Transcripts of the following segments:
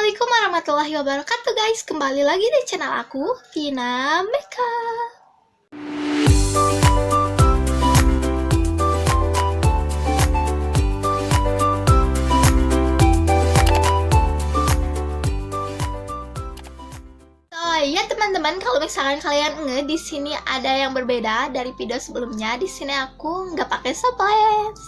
Assalamualaikum warahmatullahi wabarakatuh guys. Kembali lagi di channel aku, Vina Makeup. Ya teman-teman, kalau misalkan kalian di sini ada yang berbeda dari video sebelumnya. Di sini aku nggak pakai soft lens.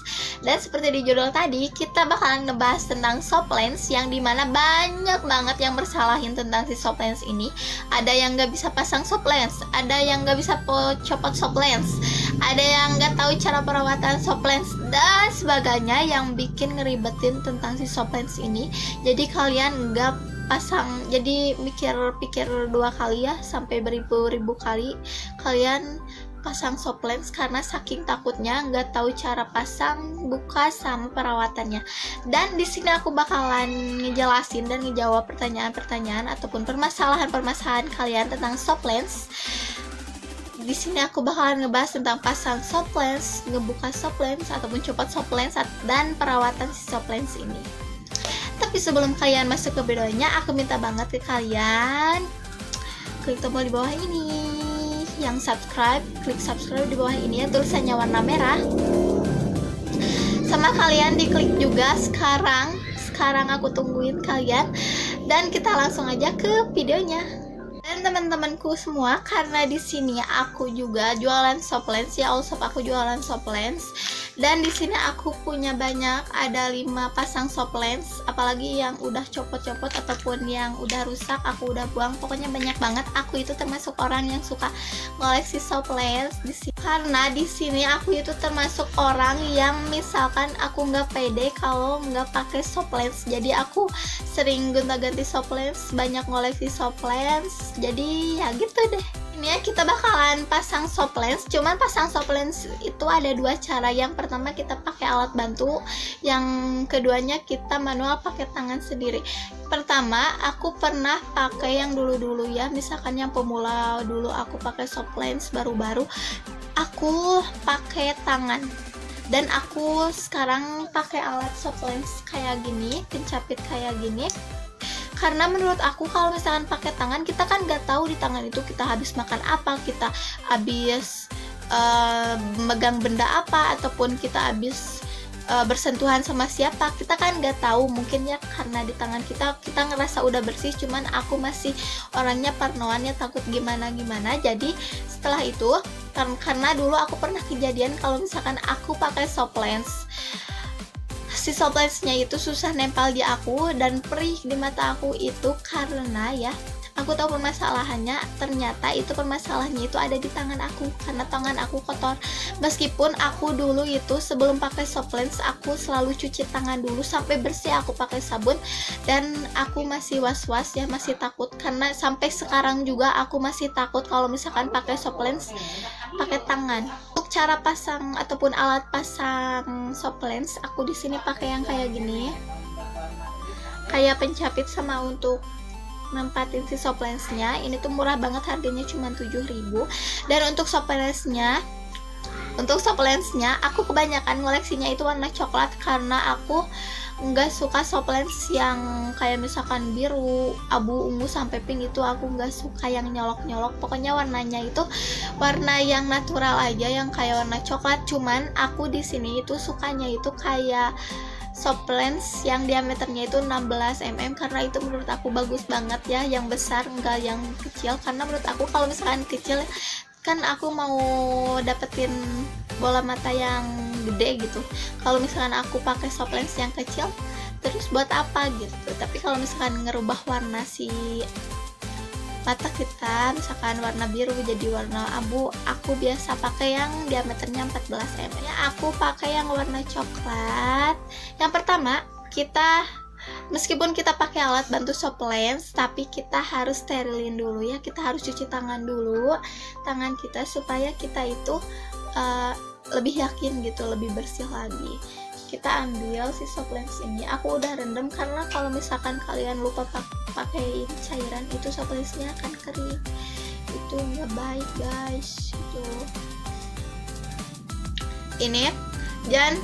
Dan seperti di judul tadi, kita bakalan ngebahas tentang soft lens, yang dimana banyak banget yang bersalahin tentang si soft lens ini. Ada yang nggak bisa pasang soft lens, ada yang nggak bisa copot soft lens, ada yang nggak tahu cara perawatan soft lens, dan sebagainya yang bikin ngeribetin tentang si soft lens ini. Jadi kalian nggak pasang, jadi pikir-pikir dua kali ya, sampai beribu-ribu kali kalian pasang soft lens karena saking takutnya nggak tahu cara pasang, buka, sama perawatannya. Dan di sini aku bakalan ngejelasin dan ngejawab pertanyaan-pertanyaan ataupun permasalahan-permasalahan kalian tentang soft lens. Di sini aku bakalan ngebahas tentang pasang soft lens, ngebuka soft lens ataupun copot soft lens, dan perawatan si soft lens ini. Tapi sebelum kalian masuk ke videonya, aku minta banget ke kalian klik tombol di bawah ini yang subscribe, klik subscribe di bawah ini ya, tulisannya warna merah. Sama kalian diklik juga sekarang aku tungguin kalian, dan kita langsung aja ke videonya. Dan teman-temanku semua, karena di sini aku juga jualan soft lens ya, also aku jualan soft lens. Dan di sini aku punya banyak, ada 5 pasang soft lens, apalagi yang udah copot-copot ataupun yang udah rusak aku udah buang. Pokoknya banyak banget. Aku itu termasuk orang yang suka ngoleksi soft lens di sini. Karena di sini aku itu termasuk orang yang misalkan aku nggak pede kalau nggak pakai soft lens. Jadi aku sering gonta-ganti soft lens, banyak ngoleksi soft lens. Jadi ya gitu deh. Ini ya, kita bakalan pasang soft lens. Cuman pasang soft lens itu ada 2 cara. Yang pertama kita pakai alat bantu, yang keduanya kita manual pakai tangan sendiri. Pertama aku pernah pakai yang dulu-dulu ya, misalkan yang pemula dulu aku pakai soft lens baru-baru, aku pakai tangan. Dan aku sekarang pakai alat soft lens kayak gini, pencapit kayak gini. Karena menurut aku kalau misalkan pakai tangan, kita kan nggak tahu di tangan itu kita habis makan apa, kita habis megang benda apa, ataupun kita habis bersentuhan sama siapa, kita kan nggak tahu. Mungkin ya karena di tangan kita ngerasa udah bersih, cuman aku masih orangnya parnoan ya, takut gimana-gimana. Jadi setelah itu, karena dulu aku pernah kejadian kalau misalkan aku pakai soft lens, si soft lensnya itu susah nempel di aku dan perih di mata aku. Itu karena ya, aku tahu permasalahannya, ternyata itu permasalahannya itu ada di tangan aku, karena tangan aku kotor. Meskipun aku dulu itu sebelum pakai soft lens aku selalu cuci tangan dulu sampai bersih, aku pakai sabun, dan aku masih was-was ya, masih takut. Karena sampai sekarang juga aku masih takut kalau misalkan pakai soft lens pakai tangan. Untuk cara pasang ataupun alat pasang soft lens, aku di sini pakai yang kayak gini, kayak pencapit sama untuk nempatin si soft lensnya. Ini tuh murah banget, harganya cuma 7.000. Dan untuk soft lensnya aku kebanyakan koleksinya itu warna coklat, karena aku nggak suka soft lens yang kayak misalkan biru, abu, ungu, sampai pink. Itu aku nggak suka yang nyolok-nyolok. Pokoknya warnanya itu warna yang natural aja, yang kayak warna coklat. Cuman aku di sini itu sukanya itu kayak soft lens yang diameternya itu 16 mm, karena itu menurut aku bagus banget ya, yang besar, enggak yang kecil. Karena menurut aku kalau misalkan kecil kan aku mau dapetin bola mata yang gede gitu. Kalau misalkan aku pakai soft lens yang kecil, terus buat apa gitu. Tapi kalau misalkan ngerubah warna si mata kita, misalkan warna biru jadi warna abu, aku biasa pakai yang diameternya 14 mm ya. Aku pakai yang warna coklat. Yang pertama, meskipun kita pakai alat bantu soft lens, tapi kita harus sterilin dulu ya. Kita harus cuci tangan dulu, tangan kita, supaya kita itu lebih yakin gitu, lebih bersih lagi. Kita ambil si soft lens ini, aku udah rendam, karena kalau misalkan kalian lupa pakai cairan, itu soft lensnya akan kering. Itu nggak baik guys. Itu ini, dan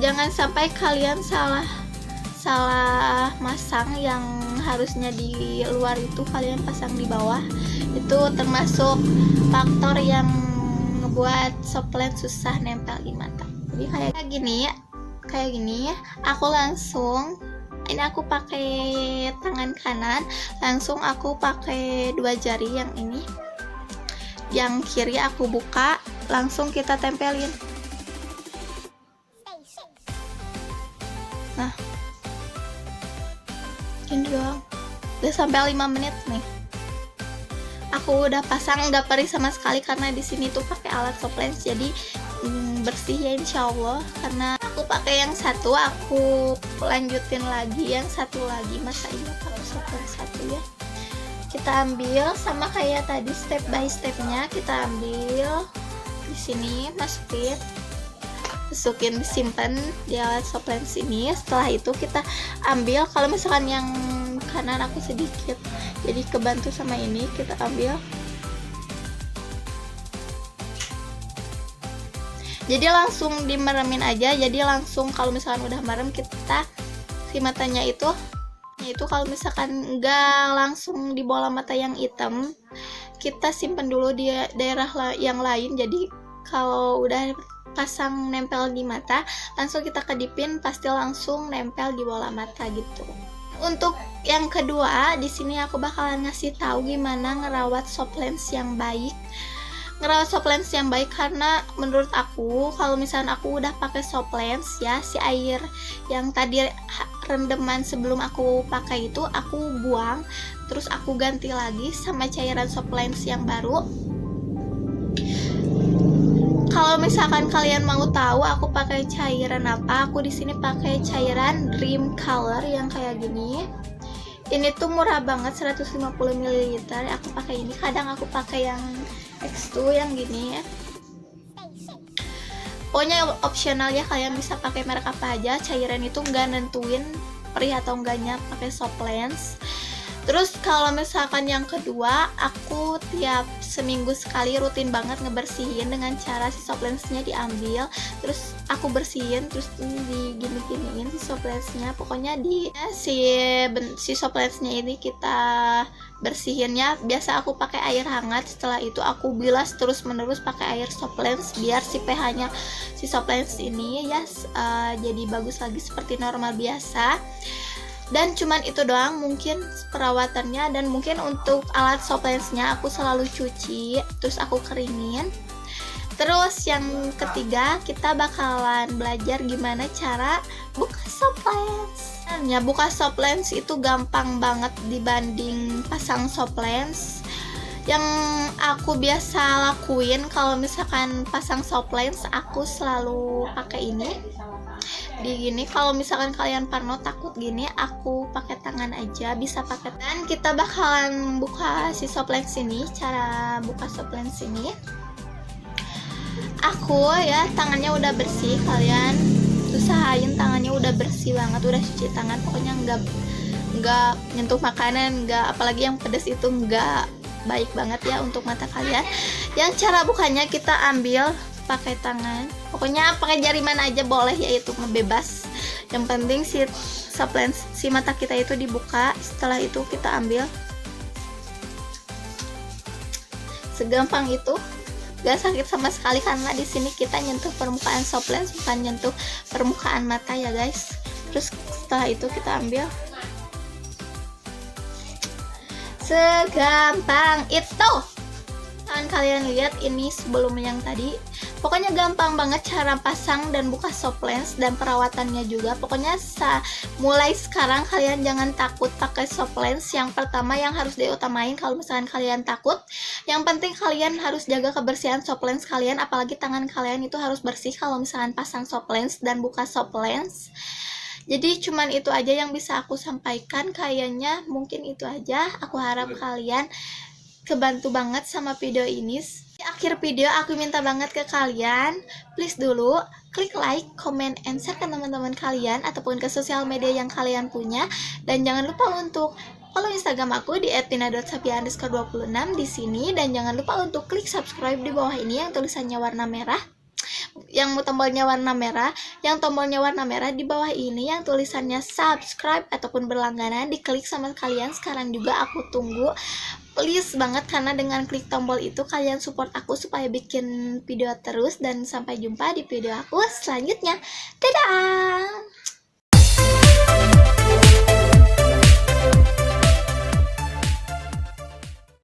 jangan sampai kalian salah salah masang, yang harusnya di luar itu kalian pasang di bawah. Itu termasuk faktor yang ngebuat soplens susah nempel di mata. Jadi kayak gini aku langsung, ini aku pakai tangan kanan, langsung aku pakai 2 jari yang ini, yang kiri aku buka, langsung kita tempelin. Nah, ini doang, udah sampai 5 menit nih. Aku udah pasang, nggak perih sama sekali karena di sini tuh pakai alat soplens, jadi bersih ya insya Allah. Karena aku pakai yang satu, aku lanjutin lagi yang satu lagi, masa iya pakai soplens satu ya. Kita ambil sama kayak tadi step by stepnya, kita ambil di sini, masukin, disimpan di alat soplens ini. Setelah itu kita ambil, kalau misalkan yang kanan aku sedikit jadi kebantu sama ini, kita ambil. Jadi langsung dimeremin aja, jadi langsung kalau misalkan udah merem, kita si matanya itu kalau misalkan nggak langsung di bola mata yang hitam, kita simpan dulu di daerah yang lain. Jadi kalau udah pasang nempel di mata, langsung kita kedipin, pasti langsung nempel di bola mata gitu. Untuk yang kedua, di sini aku bakalan ngasih tahu gimana ngerawat soplens yang baik. Ngerawat soplens yang baik karena menurut aku, kalau misalnya aku udah pakai soplens ya, si air yang tadi rendeman sebelum aku pakai itu aku buang, terus aku ganti lagi sama cairan soplens yang baru. Kalau misalkan kalian mau tahu aku pakai cairan apa, aku di sini pakai cairan Dream Color yang kayak gini. Ini tuh murah banget, 150 ml. Aku pakai ini. Kadang aku pakai yang X2 yang gini ya. Pokoknya opsional ya, kalian bisa pakai merek apa aja. Cairan itu nggak nentuin perih atau enggaknya pakai soplens. Terus kalau misalkan yang kedua, aku tiap seminggu sekali rutin banget ngebersihin dengan cara si soplensnya diambil, terus aku bersihin, terus digini-giniin si soplensnya. Pokoknya si soplensnya ini kita bersihinnya, biasa aku pakai air hangat. Setelah itu aku bilas terus menerus pakai air soplens biar si pH-nya si soplens ini ya jadi bagus lagi seperti normal biasa. Dan cuman itu doang mungkin perawatannya. Dan mungkin untuk alat soplensnya aku selalu cuci, terus aku keringin. Terus yang ketiga, kita bakalan belajar gimana cara buka soplens. Ya, buka soplens itu gampang banget dibanding pasang soplens. Yang aku biasa lakuin kalau misalkan pasang soplens, aku selalu pakai ini. Di gini, kalau misalkan kalian parno takut gini, aku pakai tangan aja, bisa pakai. Dan kita bakalan buka si soplens ini. Cara buka soplens ini, aku ya tangannya udah bersih, kalian usahain tangannya udah bersih banget, udah cuci tangan. Pokoknya nggak nyentuh makanan, nggak, apalagi yang pedas itu nggak baik banget ya untuk mata kalian. Yang cara bukanya, kita ambil pakai tangan, pokoknya pakai jari mana aja boleh ya, itu bebas. Yang penting si soplens, si mata kita itu dibuka. Setelah itu kita ambil, segampang itu, gak sakit sama sekali karena di sini kita nyentuh permukaan soplens, bukan nyentuh permukaan mata ya guys. Terus setelah itu kita ambil, segampang itu. Kalian lihat ini sebelum yang tadi. Pokoknya gampang banget cara pasang dan buka soplens, dan perawatannya juga. Pokoknya mulai sekarang kalian jangan takut pakai soplens. Yang pertama yang harus diutamain kalau misalkan kalian takut, yang penting kalian harus jaga kebersihan soplens kalian. Apalagi tangan kalian itu harus bersih kalau misalkan pasang soplens dan buka soplens. Jadi cuman itu aja yang bisa aku sampaikan. Kayaknya mungkin itu aja. Aku harap kalian kebantu banget sama video ini. Di akhir video aku minta banget ke kalian, please dulu klik like, comment, and share ke teman-teman kalian ataupun ke sosial media yang kalian punya. Dan jangan lupa untuk follow Instagram aku di @tina.sapia_26 di sini. Dan jangan lupa untuk klik subscribe di bawah ini yang tulisannya warna merah. yang tombolnya warna merah, di bawah ini yang tulisannya subscribe ataupun berlangganan, diklik sama kalian sekarang juga. Aku tunggu, please banget, karena dengan klik tombol itu kalian support aku supaya bikin video terus. Dan sampai jumpa di video aku selanjutnya. Dadah.